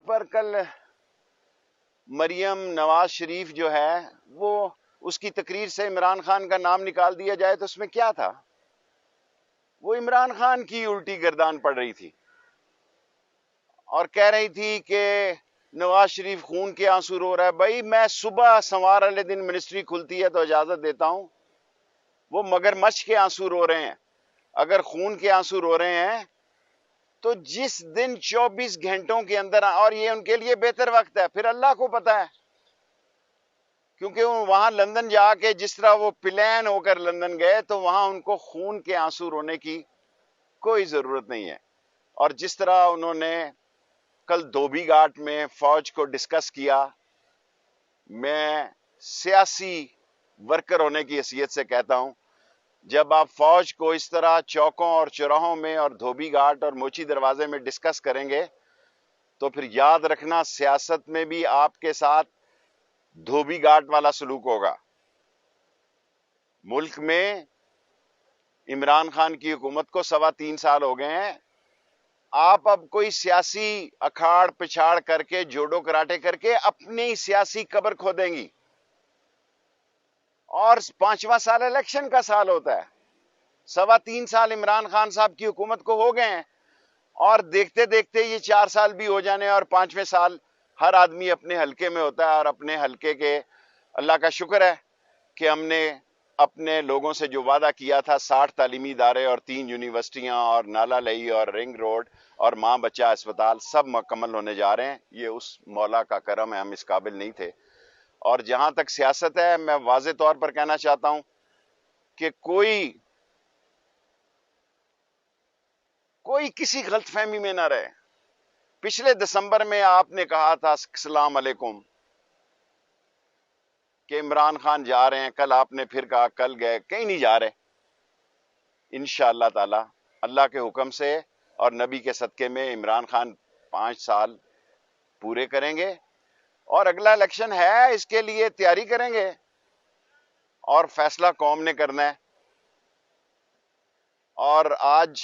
پر کل مریم نواز شریف جو ہے وہ اس کی تقریر سے عمران خان کا نام نکال دیا جائے تو اس میں کیا تھا؟ وہ عمران خان کی الٹی گردان پڑ رہی تھی اور کہہ رہی تھی کہ نواز شریف خون کے آنسو رو رہا ہے. بھائی میں صبح سوار والے دن منسٹری کھلتی ہے تو اجازت دیتا ہوں، وہ مگر مچھ کے آنسو رو رہے ہیں. اگر خون کے آنسو رو رہے ہیں تو جس دن 24 گھنٹوں کے اندر، اور یہ ان کے لیے بہتر وقت ہے، پھر اللہ کو پتا ہے، کیونکہ وہاں لندن جا کے جس طرح وہ پلان ہو کر لندن گئے تو وہاں ان کو خون کے آنسو رونے کی کوئی ضرورت نہیں ہے. اور جس طرح انہوں نے کل دھوبی گھاٹ میں فوج کو ڈسکس کیا، میں سیاسی ورکر ہونے کی حیثیت سے کہتا ہوں، جب آپ فوج کو اس طرح چوکوں اور چوراہوں میں اور دھوبی گھاٹ اور موچی دروازے میں ڈسکس کریں گے تو پھر یاد رکھنا سیاست میں بھی آپ کے ساتھ دھوبی گھاٹ والا سلوک ہوگا. ملک میں عمران خان کی حکومت کو 3.25 سال ہو گئے ہیں. آپ اب کوئی سیاسی اکھاڑ پچھاڑ کر کے جوڈو کراٹے کر کے اپنی سیاسی قبر کھودیں گی. اور 5واں سال الیکشن کا سال ہوتا ہے. 3.25 سال عمران خان صاحب کی حکومت کو ہو گئے ہیں اور دیکھتے دیکھتے یہ 4 سال بھی ہو جانے اور 5ویں سال ہر آدمی اپنے حلقے میں ہوتا ہے. اور اپنے حلقے کے اللہ کا شکر ہے کہ ہم نے اپنے لوگوں سے جو وعدہ کیا تھا 60 تعلیمی ادارے اور 3 یونیورسٹیاں اور نالا لئی اور رنگ روڈ اور ماں بچہ اسپتال سب مکمل ہونے جا رہے ہیں. یہ اس مولا کا کرم ہے، ہم اس قابل نہیں تھے. اور جہاں تک سیاست ہے، میں واضح طور پر کہنا چاہتا ہوں کہ کوئی کسی غلط فہمی میں نہ رہے. پچھلے دسمبر میں آپ نے کہا تھا السلام علیکم کہ عمران خان جا رہے ہیں، کل آپ نے پھر کہا کل گئے، کہیں نہیں جا رہے. انشاءاللہ تعالی اللہ کے حکم سے اور نبی کے صدقے میں عمران خان 5 سال پورے کریں گے اور اگلا الیکشن ہے، اس کے لیے تیاری کریں گے اور فیصلہ قوم نے کرنا ہے. اور آج